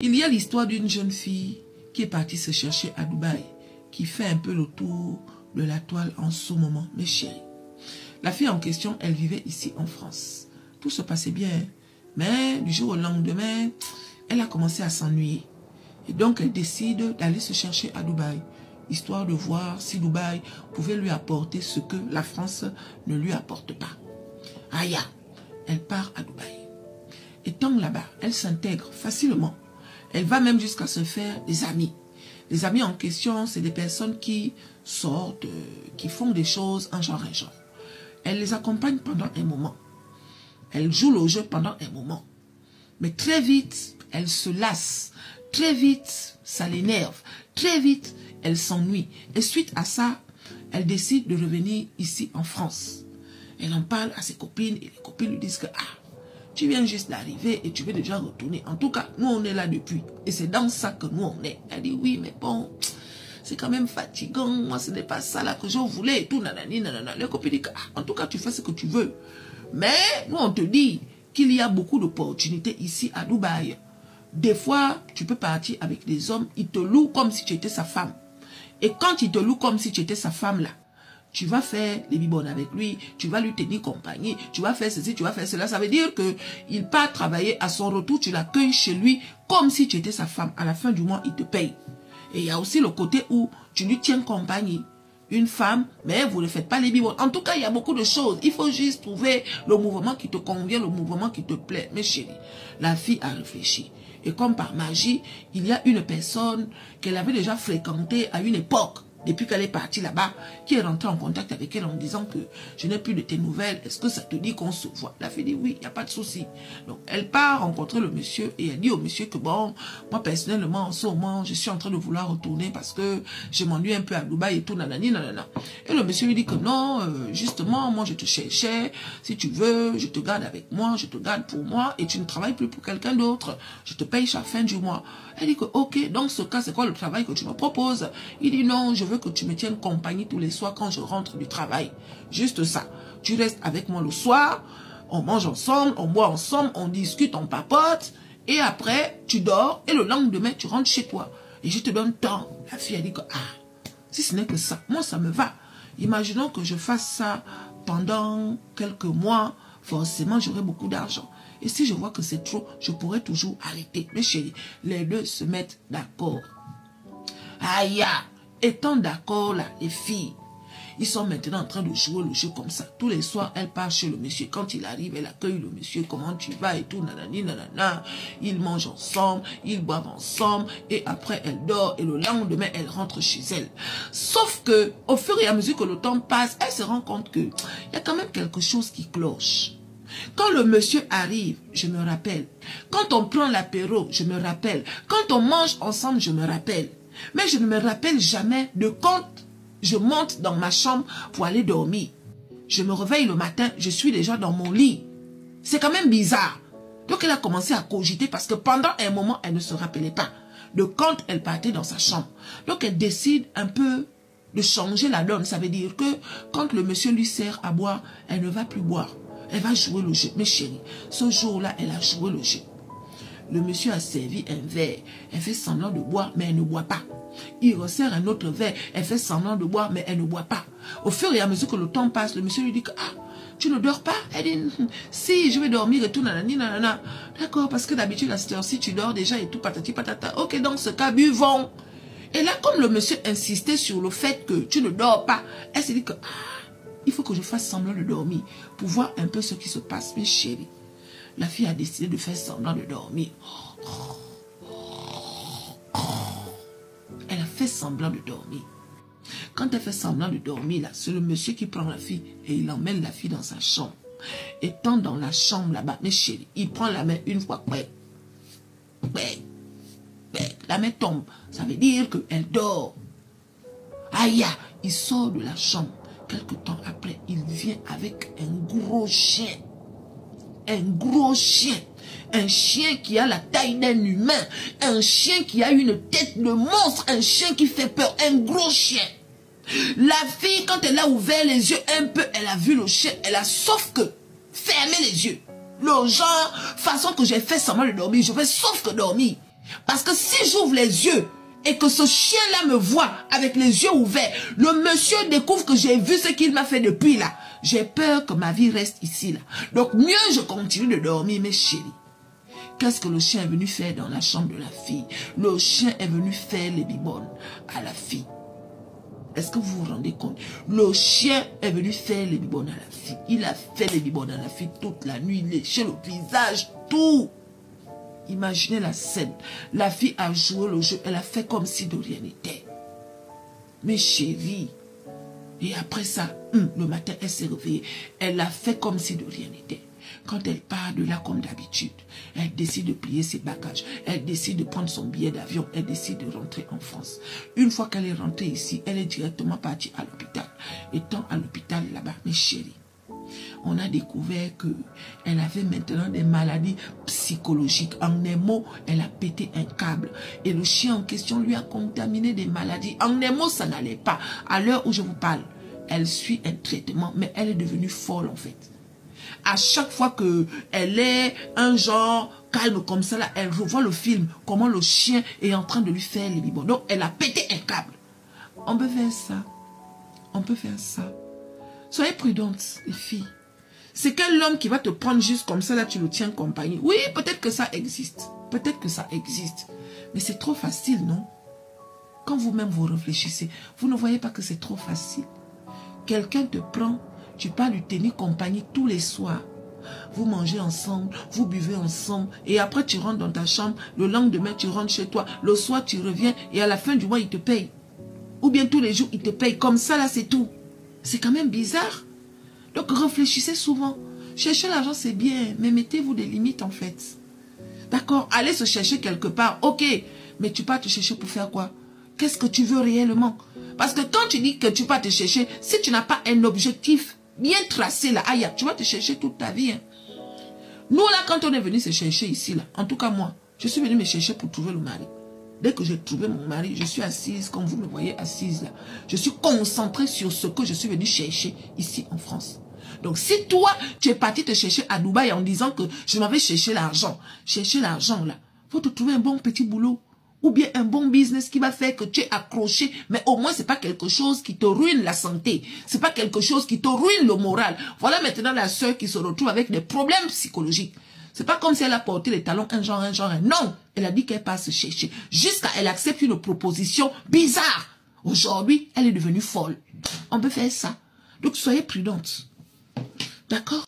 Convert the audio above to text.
Il y a l'histoire d'une jeune fille qui est partie se chercher à Dubaï, qui fait un peu le tour de la toile en ce moment, mes chéris. La fille en question, elle vivait ici en France. Tout se passait bien, mais du jour au lendemain, elle a commencé à s'ennuyer. Et donc, elle décide d'aller se chercher à Dubaï, histoire de voir si Dubaï pouvait lui apporter ce que la France ne lui apporte pas. Aïe, elle part à Dubaï. Étant là-bas, elle s'intègre facilement. Elle va même jusqu'à se faire des amis. Les amis en question, c'est des personnes qui sortent, qui font des choses en genre et genre. Elle les accompagne pendant un moment. Elle joue le jeu pendant un moment. Mais très vite, elle se lasse. Très vite, ça l'énerve. Très vite, elle s'ennuie. Et suite à ça, elle décide de revenir ici en France. Elle en parle à ses copines et les copines lui disent que tu viens juste d'arriver et tu veux déjà retourner. En tout cas, nous on est là depuis. Et c'est dans ça que nous on est. Elle dit oui, mais bon, c'est quand même fatigant. Moi, ce n'est pas ça là que je voulais et tout. Nanani, nanana. Les copines disent que en tout cas, tu fais ce que tu veux. Mais nous on te dit qu'il y a beaucoup d'opportunités ici à Dubaï. Des fois, tu peux partir avec des hommes, ils te louent comme si tu étais sa femme. Et quand ils te louent comme si tu étais sa femme là, tu vas faire les bibonnes avec lui, tu vas lui tenir compagnie, tu vas faire ceci, tu vas faire cela. Ça veut dire qu'il part travailler, à son retour, tu l'accueilles chez lui comme si tu étais sa femme. À la fin du mois, il te paye. Et il y a aussi le côté où tu lui tiens compagnie. Une femme, mais vous ne faites pas les bibonnes. En tout cas, il y a beaucoup de choses. Il faut juste trouver le mouvement qui te convient, le mouvement qui te plaît. Mais chérie, la fille a réfléchi. Et comme par magie, il y a une personne qu'elle avait déjà fréquentée à une époque, depuis qu'elle est partie là-bas, qui est rentrée en contact avec elle en disant que je n'ai plus de tes nouvelles, est-ce que ça te dit qu'on se voit? La fille dit oui, il n'y a pas de souci. Donc elle part rencontrer le monsieur et elle dit au monsieur que bon, moi personnellement en ce moment, je suis en train de vouloir retourner parce que je m'ennuie un peu à Dubaï et tout, nanani, nanana. Et le monsieur lui dit que non, justement, moi je te cherchais, si tu veux, je te garde avec moi, je te garde pour moi et tu ne travailles plus pour quelqu'un d'autre, je te paye chaque fin du mois. Elle dit que ok, dans ce cas, c'est quoi le travail que tu me proposes? Il dit non, je veux que tu me tiennes compagnie tous les soirs quand je rentre du travail. Juste ça. Tu restes avec moi le soir, on mange ensemble, on boit ensemble, on discute, on papote, et après, tu dors, et le lendemain, tu rentres chez toi. Et je te donne tant. La fille a dit que, si ce n'est que ça, moi, ça me va. Imaginons que je fasse ça pendant quelques mois, forcément, j'aurai beaucoup d'argent. Et si je vois que c'est trop, je pourrais toujours arrêter. Mais chérie, les deux se mettent d'accord. Aïe, étant d'accord là, les filles, ils sont maintenant en train de jouer le jeu comme ça. Tous les soirs, elle part chez le monsieur. Quand il arrive, elle accueille le monsieur. Comment tu vas et tout, nanani, nanana. Ils mangent ensemble, ils boivent ensemble. Et après, elle dort. Et le lendemain, elle rentre chez elle. Sauf que, au fur et à mesure que le temps passe, elle se rend compte que il y a quand même quelque chose qui cloche. Quand le monsieur arrive, je me rappelle. Quand on prend l'apéro, je me rappelle. Quand on mange ensemble, je me rappelle. Mais je ne me rappelle jamais de quand je monte dans ma chambre pour aller dormir. Je me réveille le matin, je suis déjà dans mon lit. C'est quand même bizarre. Donc elle a commencé à cogiter parce que pendant un moment, elle ne se rappelait pas de quand elle partait dans sa chambre. Donc elle décide un peu de changer la donne. Ça veut dire que quand le monsieur lui sert à boire, elle ne va plus boire. Elle va jouer le jeu. Mais chérie, ce jour-là, elle a joué le jeu. Le monsieur a servi un verre. Elle fait semblant de boire, mais elle ne boit pas. Il resserre un autre verre. Elle fait semblant de boire, mais elle ne boit pas. Au fur et à mesure que le temps passe, le monsieur lui dit que tu ne dors pas? Elle dit si, je vais dormir et tout, nanani, nanana. D'accord, parce que d'habitude, à cette heure-ci, tu dors déjà et tout, patati patata. Ok, dans ce cas, buvons. Et là, comme le monsieur insistait sur le fait que tu ne dors pas, elle s'est dit que il faut que je fasse semblant de dormir pour voir un peu ce qui se passe. Mais chérie, la fille a décidé de faire semblant de dormir. Elle a fait semblant de dormir. Quand elle fait semblant de dormir, là, c'est le monsieur qui prend la fille et il emmène la fille dans sa chambre. Étant dans la chambre là-bas, mais chérie, il prend la main une fois, la main tombe. Ça veut dire qu'elle dort. Aïe, il sort de la chambre. Quelque temps après, il vient avec un gros chien. Un gros chien. Un chien qui a la taille d'un humain. Un chien qui a une tête de monstre. Un chien qui fait peur. Un gros chien. La fille, quand elle a ouvert les yeux un peu, elle a vu le chien. Elle a sauf que fermé les yeux. Le genre, façon que j'ai fait semblant de dormir. Je fais sauf que dormir. Parce que si j'ouvre les yeux et que ce chien-là me voit avec les yeux ouverts, le monsieur découvre que j'ai vu ce qu'il m'a fait depuis là. J'ai peur que ma vie reste ici là. Donc mieux je continue de dormir, mes chéris. Qu'est-ce que le chien est venu faire dans la chambre de la fille? Le chien est venu faire les bibones à la fille. Est-ce que vous vous rendez compte? Le chien est venu faire les bibones à la fille. Il a fait les bibones à la fille toute la nuit, léché le visage, tout. Imaginez la scène. La fille a joué le jeu, elle a fait comme si de rien n'était. Mes chéris. Et après ça, le matin, elle s'est réveillée. Elle a fait comme si de rien n'était. Quand elle part de là comme d'habitude, elle décide de plier ses bagages. Elle décide de prendre son billet d'avion. Elle décide de rentrer en France. Une fois qu'elle est rentrée ici, elle est directement partie à l'hôpital. Étant à l'hôpital là-bas, mes chéris, on a découvert qu'elle avait maintenant des maladies psychologiques. En un mot, elle a pété un câble. Et le chien en question lui a contaminé des maladies. En un mot, ça n'allait pas. À l'heure où je vous parle, elle suit un traitement, mais elle est devenue folle en fait. À chaque fois qu'elle est un genre calme comme ça, là, elle revoit le film, comment le chien est en train de lui faire les bibons. Donc, elle a pété un câble. On peut faire ça. On peut faire ça. Soyez prudentes, les filles. C'est quel homme qui va te prendre juste comme ça, là, tu le tiens compagnie. Oui, peut-être que ça existe. Peut-être que ça existe. Mais c'est trop facile, non? Quand vous-même vous réfléchissez, vous ne voyez pas que c'est trop facile. Quelqu'un te prend, tu pars lui tenir compagnie tous les soirs. Vous mangez ensemble, vous buvez ensemble. Et après, tu rentres dans ta chambre. Le lendemain, tu rentres chez toi. Le soir, tu reviens. Et à la fin du mois, il te paye. Ou bien tous les jours, il te paye. Comme ça, là, c'est tout. C'est quand même bizarre. Donc, réfléchissez souvent. Chercher l'argent, c'est bien. Mais mettez-vous des limites, en fait. D'accord? Allez se chercher quelque part. Ok. Mais tu pars te chercher pour faire quoi? Qu'est-ce que tu veux réellement? Parce que quand tu dis que tu pars te chercher, si tu n'as pas un objectif bien tracé là, aïe, tu vas te chercher toute ta vie. Hein. Nous là, quand on est venu se chercher ici là, en tout cas moi, je suis venu me chercher pour trouver le mari. Dès que j'ai trouvé mon mari, je suis assise, comme vous me voyez assise là. Je suis concentrée sur ce que je suis venu chercher ici en France. Donc si toi, tu es parti te chercher à Dubaï en disant que je m'avais cherché l'argent là, faut te trouver un bon petit boulot. Ou bien un bon business qui va faire que tu es accroché. Mais au moins, c'est pas quelque chose qui te ruine la santé. C'est pas quelque chose qui te ruine le moral. Voilà maintenant la sœur qui se retrouve avec des problèmes psychologiques. C'est pas comme si elle a porté les talons un genre. Non, elle a dit qu'elle passe se chercher. Jusqu'à elle accepte une proposition bizarre. Aujourd'hui, elle est devenue folle. On peut faire ça. Donc, soyez prudentes. D'accord?